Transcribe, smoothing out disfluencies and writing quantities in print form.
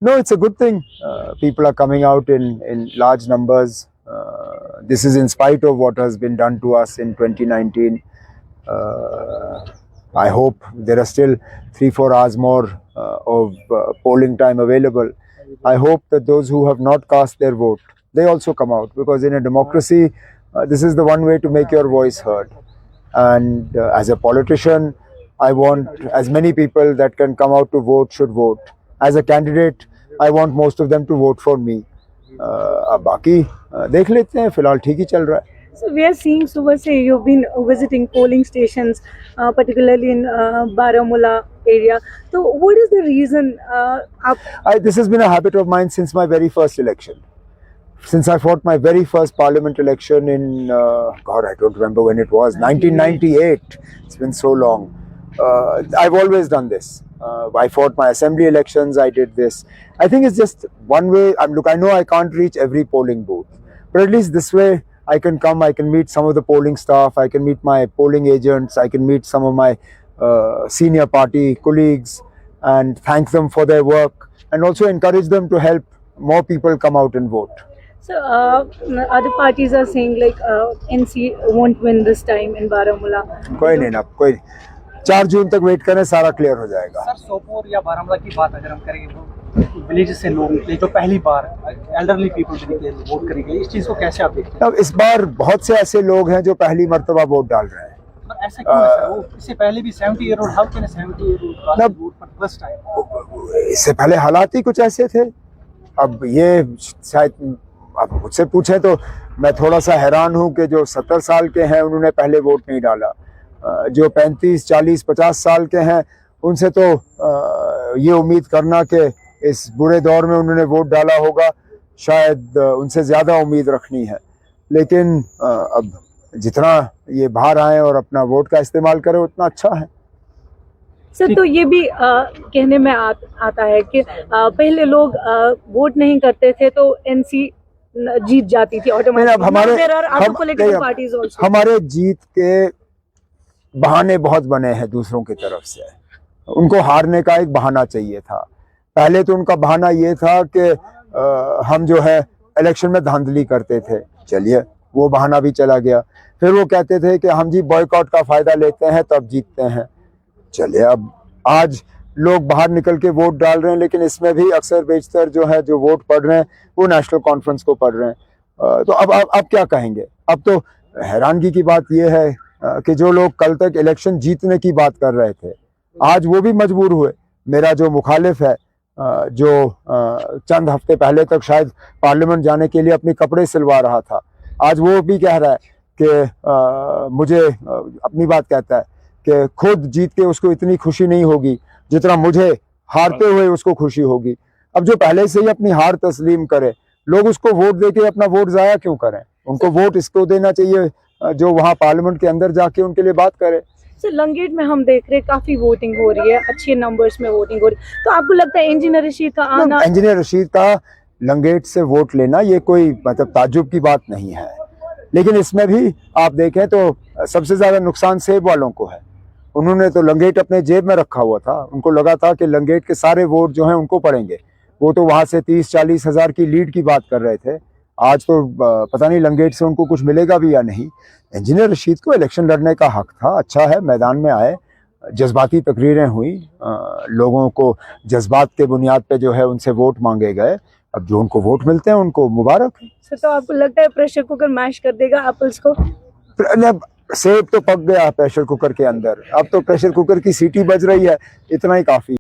No, it's a good thing. People are coming out in large numbers. This is in spite of what has been done to us in 2019. I hope there are still 3-4 hours more of polling time available. I hope that those who have not cast their vote, they also come out, because in a democracy, this is the one way to make your voice heard. And as a politician, I want as many people that can come out to vote should vote. As a candidate, I want most of them to vote for me. अब बाकी देख लेते हैं, फिलहाल ठीक ही चल रहा है. So we are seeing सुबह से you've been visiting polling stations, particularly in Baramulla area. So what is the reason? This has been a habit of mine since my very first election. Since I fought my very first parliament election in, God, I don't remember when it was, 1998. It's been so long. I've always done this. I fought my assembly elections, I did this. I think it's just one way. Look, I know I can't reach every polling booth, but at least this way I can come, I can meet some of the polling staff, I can meet my polling agents, I can meet some of my senior party colleagues and thank them for their work, and also encourage them to help more people come out and vote. So other parties are saying like NC won't win this time in Baramulla. कोई नहीं ना, कोई 4 जून तक wait करें, सारा clear हो जाएगा. Sir, Sopore या बारामूला की बात अगर हम करेंगे, वो विलेज से लोग निकले जो पहली बार, एल्डरली पीपल जो निकले वोट करेंगे, इस चीज को कैसे आप देखते हैं? अब इस बार बहुत से ऐसे लोग हैं जो पहली मर्तबा वोट डाल रहे हैं. पर ऐसा क्यों है सर? वो इससे पहले भी 70 year old, how can 70 year old vote for first time? इससे पहले हालात ही कुछ ऐसे थे. अब ये शायद आप मुझसे पूछें तो मैं थोड़ा सा हैरान हूं कि जो 70 साल के हैं उन्होंने पहले वोट नहीं डाला. जो 35, 40, 50 साल के हैं उनसे तो ये उम्मीद करना कि इस बुरे दौर में उन्होंने वोट डाला होगा, शायद उनसे ज़्यादा उम्मीद रखनी है. लेकिन अब जितना ये बाहर आए और अपना वोट का इस्तेमाल करें उतना अच्छा है. सर, तो ये भी कहने में आता है कि पहले लोग वोट नहीं करते थे तो एनसी जीत जाती थी ऑटोमेटिकली. हमारे जीत के बहाने बहुत बने हैं दूसरों की तरफ से. उनको हारने का एक बहाना चाहिए था. पहले तो उनका बहाना ये था कि हम जो है इलेक्शन में धांधली करते थे. चलिए, वो बहाना भी चला गया. फिर वो कहते थे कि हम जी बॉयकॉट का फायदा लेते हैं तब जीतते हैं. चलिए, अब आज लोग बाहर निकल के वोट डाल रहे हैं, लेकिन इसमें भी अक्सर बेशतर जो है जो वोट पढ़ रहे हैं वो नेशनल कॉन्फ्रेंस को पढ़ रहे हैं. तो अब क्या कहेंगे? अब तो हैरानगी की बात यह है कि जो लोग कल तक इलेक्शन जीतने की बात कर रहे थे, आज वो भी मजबूर हुए. मेरा जो मुखालिफ है, जो चंद हफ्ते पहले तक शायद पार्लियामेंट जाने के लिए अपने कपड़े सिलवा रहा था, आज वो भी कह रहा है कि मुझे अपनी बात कहता है कि खुद जीत के उसको इतनी खुशी नहीं होगी जितना मुझे हारते हुए उसको खुशी होगी. अब जो पहले से ही अपनी हार तस्लीम करे, लोग उसको वोट देके अपना वोट ज़ाया क्यों करें? उनको वोट इसको देना चाहिए जो वहाँ पार्लियामेंट के अंदर जाके उनके लिए बात करे. सर, लंगेट में हम देख रहे हैं काफी वोटिंग हो रही है, अच्छे नंबर्स में वोटिंग हो रही है. तो आपको लगता है इंजीनियर रशीद का आना, इंजीनियर रशीद का लंगेट से वोट लेना ये कोई मतलब ताज्जुब की बात नहीं है. लेकिन इसमें भी आप देखें तो सबसे ज्यादा नुकसान सेब वालों को है. उन्होंने तो लंगेट अपने जेब में रखा हुआ था. उनको लगा था कि लंगेट के सारे वोट जो हैं उनको पड़ेंगे. वो तो वहां से 30-40 हज़ार की लीड की बात कर रहे थे. आज तो पता नहीं लंगेट से उनको कुछ मिलेगा भी या नहीं. इंजीनियर रशीद को इलेक्शन लड़ने का हक था. अच्छा है, मैदान में आए, जज्बाती तकरीरें हुई, लोगों को जज्बात के बुनियाद पे जो है उनसे वोट मांगे गए. अब जो उनको वोट मिलते हैं उनको मुबारक है. सर, तो आपको लगता है प्रेशर कुकर मैश कर देगा एप्पल्स को? सेब तो पक गया प्रेशर कुकर के अंदर. अब तो प्रेशर कुकर की सीटी बज रही है, इतना ही काफी.